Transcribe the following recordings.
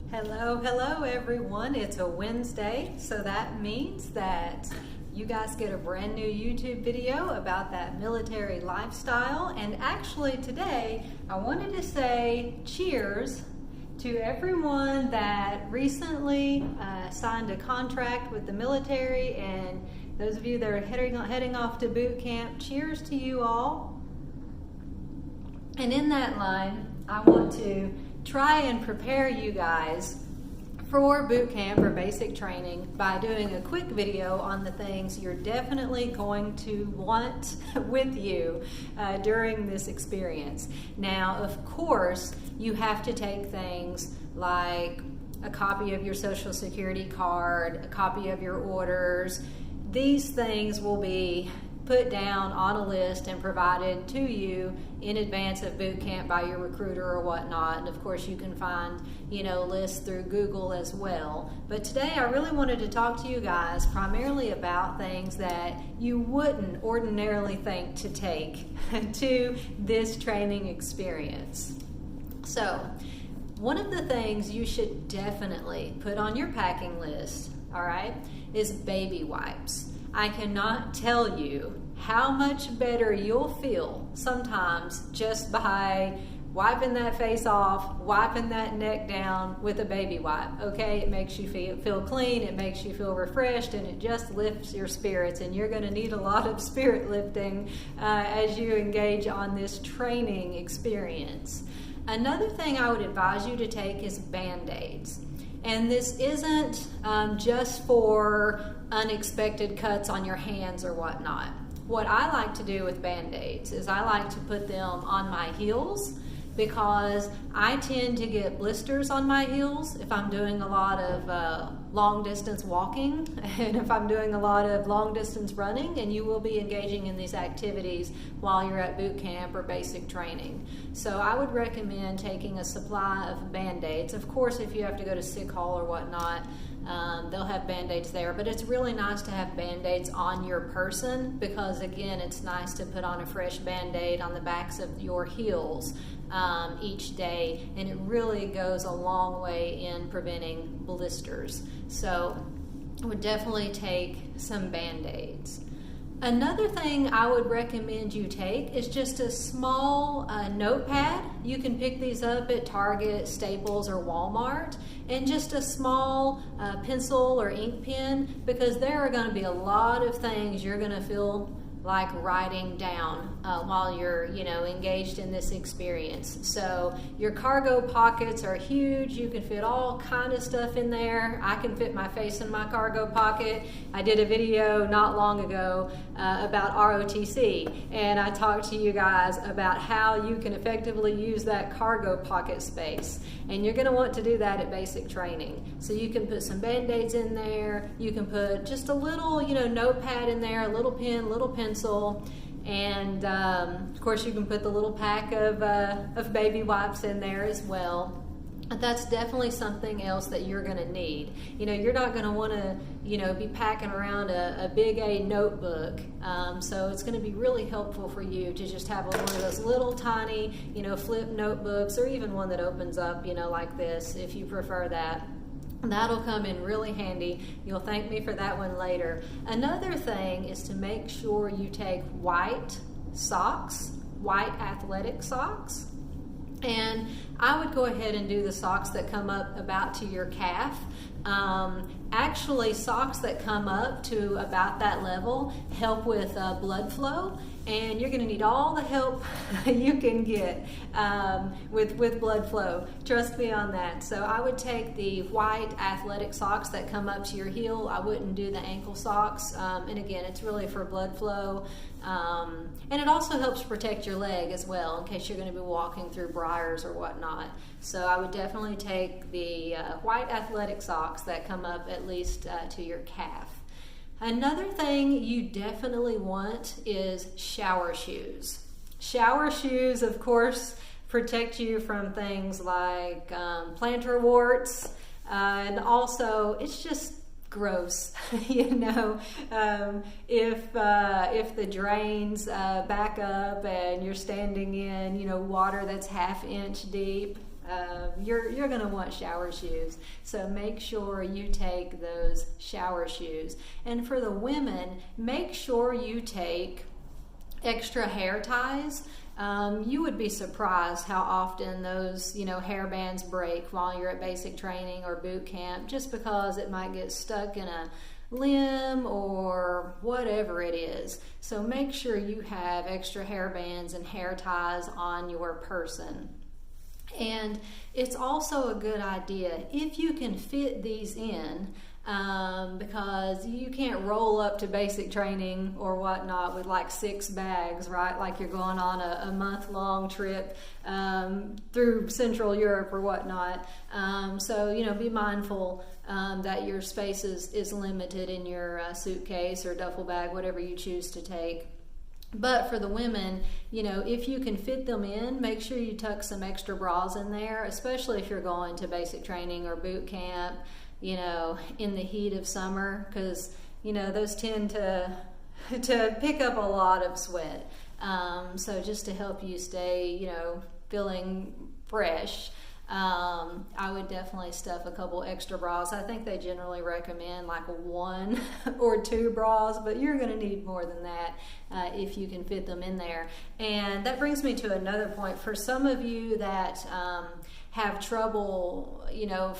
Hello everyone. It's a Wednesday, so that means that you guys get a brand new YouTube video about that military lifestyle. And actually today, I wanted to say cheers to everyone that recently signed a contract with the military, and those of you that are heading off to boot camp, cheers to you all. And in that line, I want to try and prepare you guys for boot camp or basic training by doing a quick video on the things you're definitely going to want with you during this experience. Now, of course, you have to take things like a copy of your Social Security card, a copy of your orders. These things will be put down on a list and provided to you in advance of boot camp by your recruiter or whatnot. And of course you can find, lists through Google as well. But today I really wanted to talk to you guys primarily about things that you wouldn't ordinarily think to take to this training experience. So, one of the things you should definitely put on your packing list, all right, is baby wipes. I cannot tell you how much better you'll feel sometimes just by wiping that face off, wiping that neck down with a baby wipe, okay? It makes you feel clean, it makes you feel refreshed, and it just lifts your spirits, and you're gonna need a lot of spirit lifting as you engage on this training experience. Another thing I would advise you to take is Band-Aids. And this isn't just for unexpected cuts on your hands or whatnot. What I like to do with Band-Aids is I like to put them on my heels, because I tend to get blisters on my heels if I'm doing a lot of long distance walking and if I'm doing a lot of long distance running, and you will be engaging in these activities while you're at boot camp or basic training. So I would recommend taking a supply of Band-Aids. Of course, if you have to go to sick hall or whatnot, they'll have Band-Aids there, but it's really nice to have Band-Aids on your person, because again, it's nice to put on a fresh Band-Aid on the backs of your heels each day, and it really goes a long way in preventing blisters. So I would definitely take some Band-Aids. Another thing I would recommend you take is just a small notepad. You can pick these up at Target, Staples, or Walmart, and just a small pencil or ink pen, because there are going to be a lot of things you're going to feel like writing down while you're engaged in this experience. So your cargo pockets are huge. You can fit all kind of stuff in there. I can fit my face in my cargo pocket. I did a video not long ago about ROTC, and I talked to you guys about how you can effectively use that cargo pocket space, and you're going to want to do that at basic training. So you can put some Band-Aids in there. You can put just a little notepad in there, a little pen, little pencil, and of course you can put the little pack of baby wipes in there as well. That's definitely something else that you're going to need. You're not going to want to be packing around a big A notebook, so it's going to be really helpful for you to just have one of those little tiny flip notebooks, or even one that opens up like this if you prefer that. That'll come in really handy. You'll thank me for that one later. Another thing is to make sure you take white socks, white athletic socks. And I would go ahead and do the socks that come up about to your calf. Actually, socks that come up to about that level help with blood flow, and you're going to need all the help you can get with blood flow. Trust me on that. So I would take the white athletic socks that come up to your heel. I wouldn't do the ankle socks, and again, it's really for blood flow. And it also helps protect your leg as well, in case you're going to be walking through briars or whatnot. So I would definitely take the white athletic socks that come up at least to your calf. Another thing you definitely want is shower shoes. Shower shoes, of course, protect you from things like plantar warts, and also it's just gross, if the drains back up and you're standing in, water that's half inch deep, you're going to want shower shoes. So make sure you take those shower shoes. And for the women, make sure you take extra hair ties. You would be surprised how often those, hair bands break while you're at basic training or boot camp, just because it might get stuck in a limb or whatever it is. So make sure you have extra hair bands and hair ties on your person. And it's also a good idea if you can fit these in, because you can't roll up to basic training or whatnot with like 6 bags, right? Like you're going on a month-long trip through Central Europe or whatnot. So, be mindful that your space is limited in your suitcase or duffel bag, whatever you choose to take. But for the women, if you can fit them in, make sure you tuck some extra bras in there, especially if you're going to basic training or boot camp, in the heat of summer, because, those tend to pick up a lot of sweat. So just to help you stay, feeling fresh, I would definitely stuff a couple extra bras. I think they generally recommend like 1 or 2 bras, but you're going to need more than that if you can fit them in there. And that brings me to another point. For some of you that have trouble,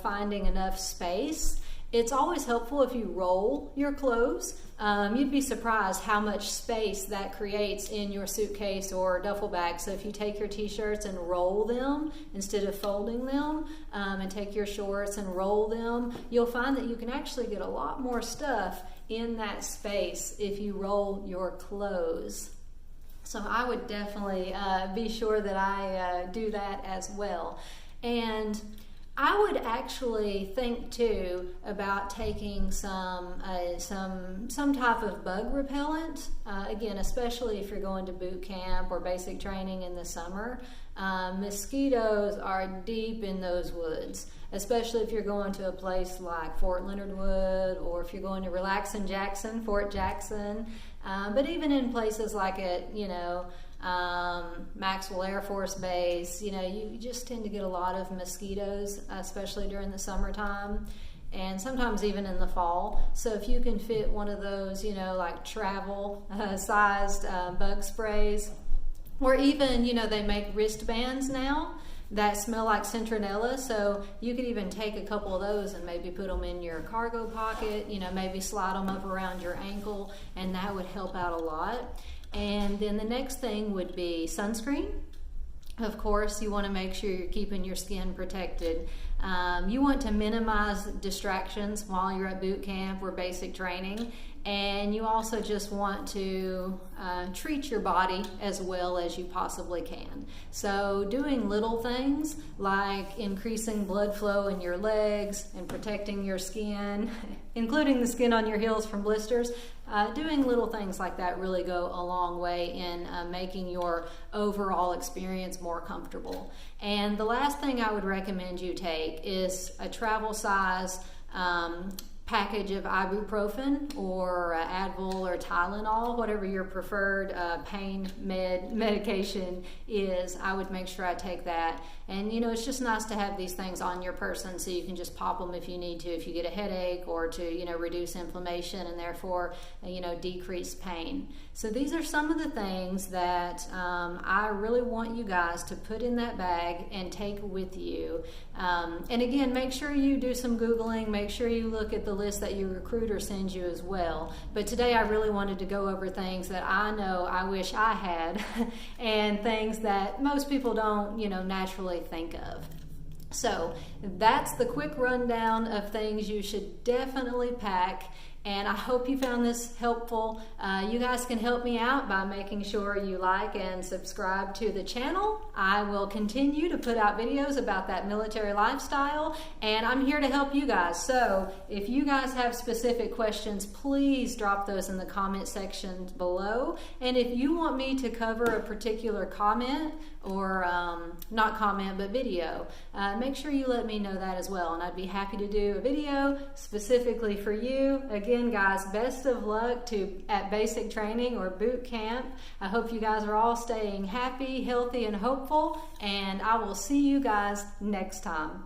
finding enough space, it's always helpful if you roll your clothes. You'd be surprised how much space that creates in your suitcase or duffel bag. So if you take your t-shirts and roll them instead of folding them, and take your shorts and roll them, you'll find that you can actually get a lot more stuff in that space if you roll your clothes. So I would definitely be sure that I do that as well. And I would actually think too about taking some type of bug repellent. Again, especially if you're going to boot camp or basic training in the summer. Mosquitoes are deep in those woods, especially if you're going to a place like Fort Leonard Wood, or if you're going to relax in Jackson, Fort Jackson. But even in places like at Maxwell Air Force Base, you just tend to get a lot of mosquitoes, especially during the summertime, and sometimes even in the fall. So if you can fit one of those, like travel sized bug sprays, or even, they make wristbands now that smell like citronella, so you could even take a couple of those and maybe put them in your cargo pocket, maybe slide them up around your ankle, and that would help out a lot. And then the next thing would be sunscreen. Of course, you want to make sure you're keeping your skin protected. You want to minimize distractions while you're at boot camp or basic training. And you also just want to treat your body as well as you possibly can. So doing little things like increasing blood flow in your legs and protecting your skin, including the skin on your heels from blisters, doing little things like that really go a long way in making your overall experience more comfortable. And the last thing I would recommend you take is a travel size package of ibuprofen or Advil or Tylenol, whatever your preferred pain medication is. I would make sure I take that. And it's just nice to have these things on your person so you can just pop them if you need to, if you get a headache, or to reduce inflammation and therefore decrease pain. So these are some of the things that I really want you guys to put in that bag and take with you. And again, make sure you do some Googling, make sure you look at the list that your recruiter sends you as well. But today I really wanted to go over things that I know I wish I had and things that most people don't naturally think of. So that's the quick rundown of things you should definitely pack. And I hope you found this helpful. You guys can help me out by making sure you like and subscribe to the channel. I will continue to put out videos about that military lifestyle, and I'm here to help you guys. So if you guys have specific questions, please drop those in the comment section below. And if you want me to cover a particular comment, or not comment but video, make sure you let let me know that as well, and I'd be happy to do a video specifically for you. Again, guys, best of luck at basic training or boot camp. I hope you guys are all staying happy, healthy, and hopeful, and I will see you guys next time.